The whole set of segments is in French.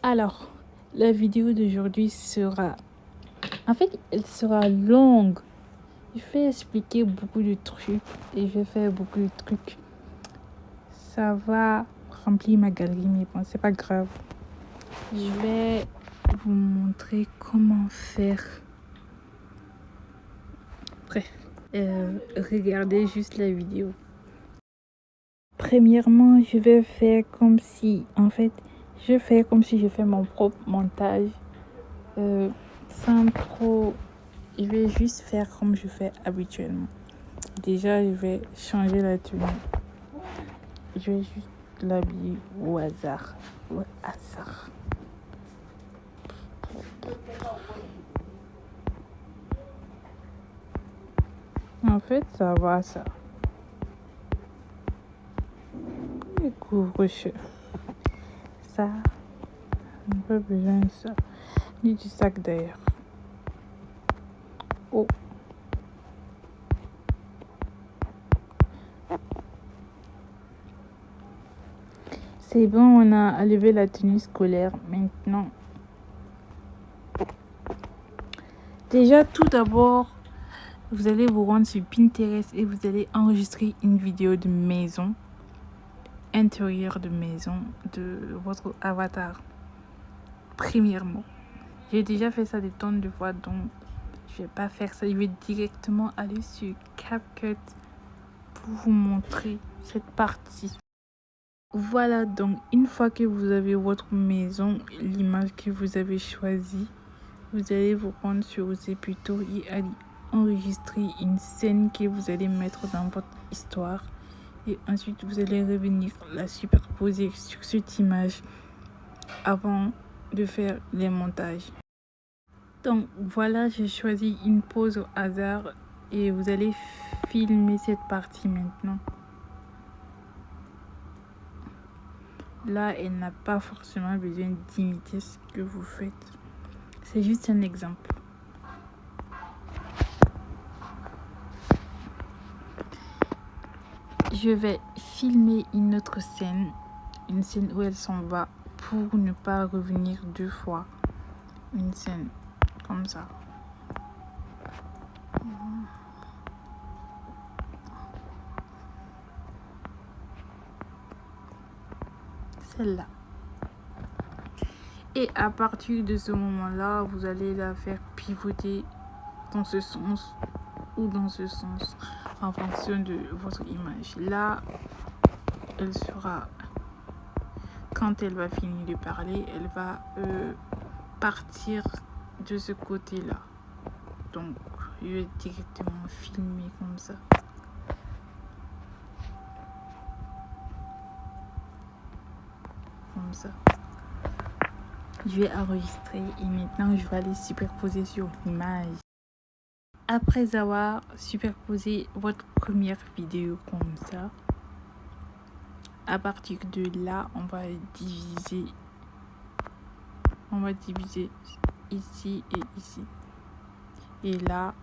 Alors, la vidéo d'aujourd'hui sera... En fait, elle sera longue. Je vais expliquer beaucoup de trucs et je vais faire beaucoup de trucs. Ça va remplir ma galerie, mais bon, c'est pas grave. Je vais vous montrer comment faire. Bref, regardez juste la vidéo. Premièrement, je vais faire comme si... En fait, je fais comme si je fais mon propre montage. Sans trop... Je vais juste faire comme je fais habituellement. Déjà, je vais changer la tenue. Je vais juste l'habiller au hasard. Au hasard. En fait, ça va, ça. Le couvre-chef. Ça, on n'a pas besoin de ça. Ni du sac d'ailleurs. Oh. C'est bon, on a enlevé la tenue scolaire. Maintenant, déjà, tout d'abord, vous allez vous rendre sur Pinterest et vous allez enregistrer une vidéo de maison, intérieur de maison, de votre avatar. Premièrement, j'ai déjà fait ça des tonnes de fois, donc je vais pas faire ça. Je vais directement aller sur CapCut pour vous montrer cette partie. Voilà, donc une fois que vous avez votre maison, l'image que vous avez choisie, vous allez vous rendre sur Zeputo et aller enregistrer une scène que vous allez mettre dans votre histoire. Et ensuite, vous allez revenir la superposer sur cette image avant de faire les montages. Donc voilà, j'ai choisi une pose au hasard et vous allez filmer cette partie maintenant. Là, elle n'a pas forcément besoin d'imiter ce que vous faites. C'est juste un exemple. Je vais filmer une autre scène, une scène où elle s'en va pour ne pas revenir deux fois. Une scène comme ça. Celle-là. Et à partir de ce moment-là, vous allez la faire pivoter dans ce sens ou dans ce sens en fonction de votre image. Là, elle sera, quand elle va finir de parler, elle va partir de ce côté-là. Donc, je vais directement filmer comme ça. Comme ça. Je vais enregistrer et maintenant je vais aller superposer sur l'image. Après avoir superposé votre première vidéo comme ça, à partir de là, on va diviser ici et ici. Et là,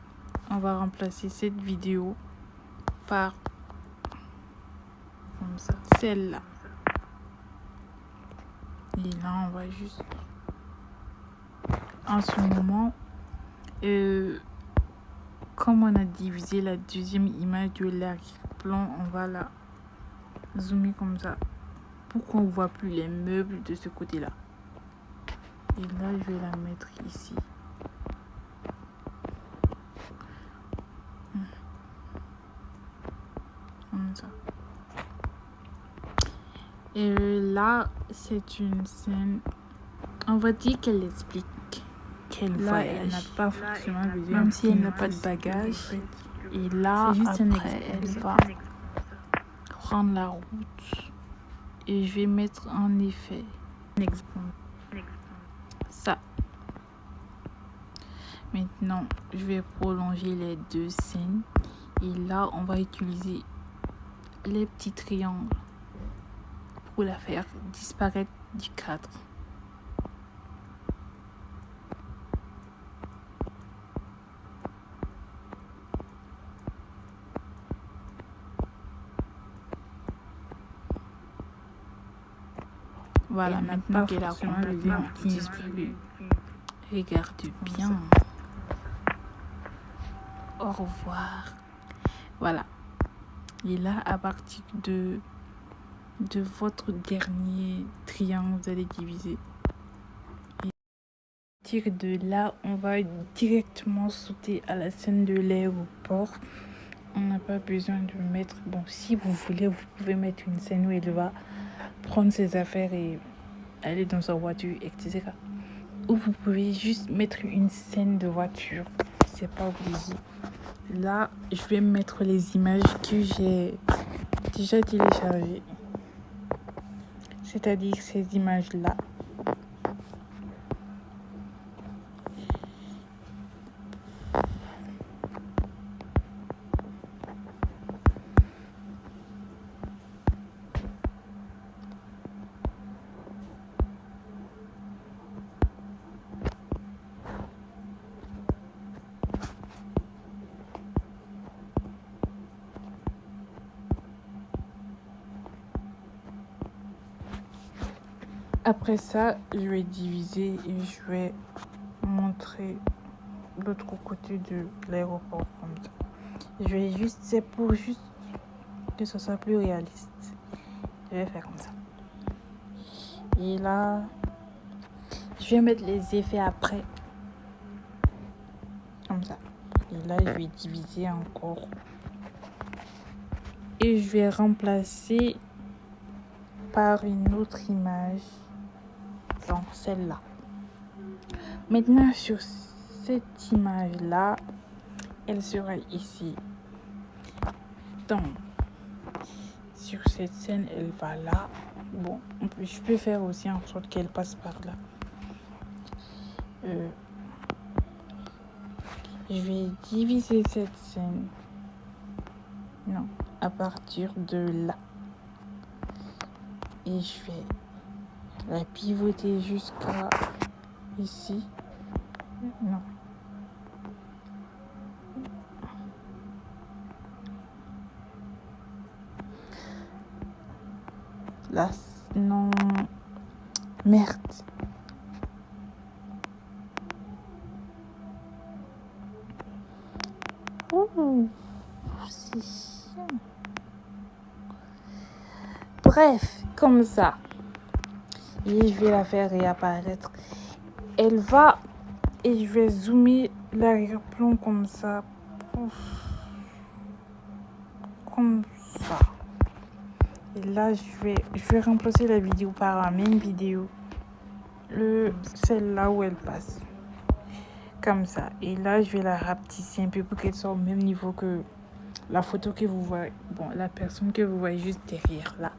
on va remplacer cette vidéo par comme ça, celle-là. Et là, on va juste en ce moment, comme on a divisé la deuxième image de l'arrière-plan, on va la zoomer comme ça pour qu'on ne voit plus les meubles de ce côté-là. Et là, je vais la mettre ici. Comme ça. Et là, c'est une scène, on va dire qu'elle explique qu'elle voyage. Elle n'a pas forcément besoin, même si elle n'a pas de bagage. Et là, après, elle va prendre la route. Et je vais mettre en effet un exemple. Ça. Maintenant, je vais prolonger les deux scènes. Et là, on va utiliser les petits triangles pour la faire disparaître du cadre. Voilà, maintenant qu'elle a complètement disparu. Regarde bien. Au revoir. Voilà. Et là, à partir de votre dernier triangle, vous allez diviser. Et à partir de là, on va directement sauter à la scène de l'aéroport. On n'a pas besoin de mettre... Bon, si vous voulez, vous pouvez mettre une scène où elle va prendre ses affaires et aller dans sa voiture, etc. Ou vous pouvez juste mettre une scène de voiture. C'est pas obligé. Là, je vais mettre les images que j'ai déjà téléchargées. C'est-à-dire ces images-là. Après ça, je vais diviser et je vais montrer l'autre côté de l'aéroport comme ça. C'est pour juste que ça soit plus réaliste. Je vais faire comme ça. Et là, je vais mettre les effets après. Comme ça. Et là, je vais diviser encore. Et je vais remplacer par une autre image. Genre celle-là. Maintenant, sur cette image-là, elle sera ici. Donc, sur cette scène, elle va là. Bon, je peux faire aussi en sorte qu'elle passe par là. Je vais diviser cette scène. Non, à partir de là. Et je vais la pivoter jusqu'à ici. Non. Là, non. Merde. Oh, c'est chiant. Bref, comme ça. Et je vais la faire réapparaître. Elle va... Et je vais zoomer l'arrière-plan comme ça. Comme ça. Et là, je vais remplacer la vidéo par la même vidéo. Celle-là où elle passe. Comme ça. Et là, je vais la rapetisser un peu pour qu'elle soit au même niveau que la photo que vous voyez. Bon, la personne que vous voyez juste derrière là.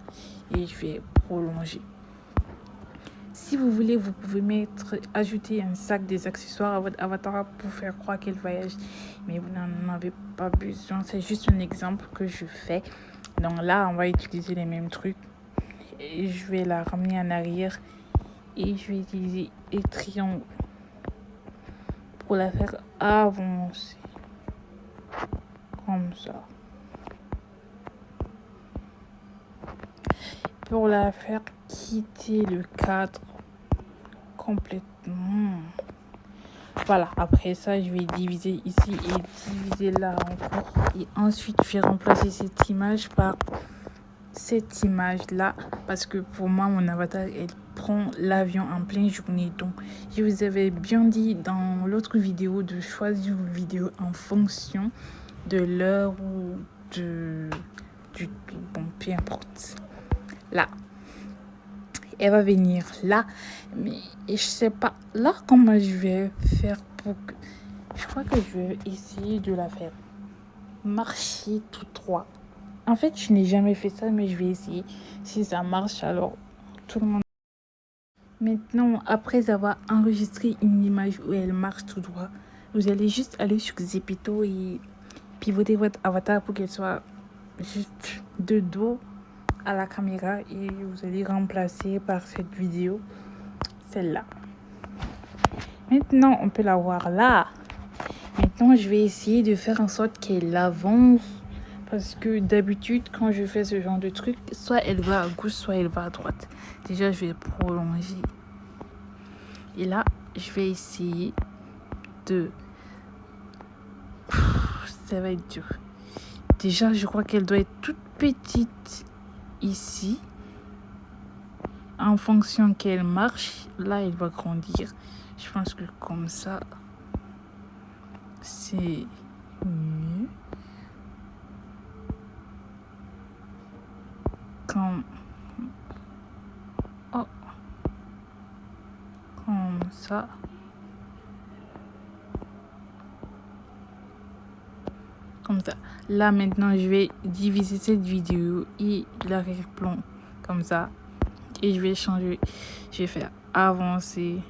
Et je vais prolonger. Si vous voulez, vous pouvez ajouter un sac des accessoires à votre avatar pour faire croire qu'elle voyage. Mais vous n'en avez pas besoin. C'est juste un exemple que je fais. Donc là, on va utiliser les mêmes trucs. Et je vais la ramener en arrière. Et je vais utiliser les triangles pour la faire avancer. Comme ça. Pour la faire quitter le cadre complètement. Voilà, après ça, je vais diviser ici et diviser là encore. Et ensuite, je vais remplacer cette image par cette image-là. Parce que pour moi, mon avatar, elle prend l'avion en pleine journée. Donc, je vous avais bien dit dans l'autre vidéo de choisir une vidéo en fonction de l'heure ou bon, peu importe. Là. Elle va venir là. Mais je sais pas là comment je vais faire pour que... Je crois que je vais essayer de la faire marcher tout droit. En fait, je n'ai jamais fait ça, mais je vais essayer. Si ça marche, alors tout le monde... Maintenant, après avoir enregistré une image où elle marche tout droit, vous allez juste aller sur Zepeto et pivoter votre avatar pour qu'elle soit juste de dos à la caméra et vous allez remplacer par cette vidéo celle-là. Maintenant, on peut la voir là. Maintenant, je vais essayer de faire en sorte qu'elle avance Parce que d'habitude, quand je fais ce genre de truc, soit elle va à gauche, soit elle va à droite. Déjà, je vais prolonger. Et là, je vais essayer de... Ça va être dur. Déjà, je crois qu'elle doit être toute petite ici. En fonction qu'elle marche, là, elle va grandir. Je pense que comme ça, c'est mieux. Comme... Oh. Comme ça. Comme ça. Là, maintenant, je vais diviser cette vidéo et l'arrière-plan comme ça. Et je vais changer. Je vais faire avancer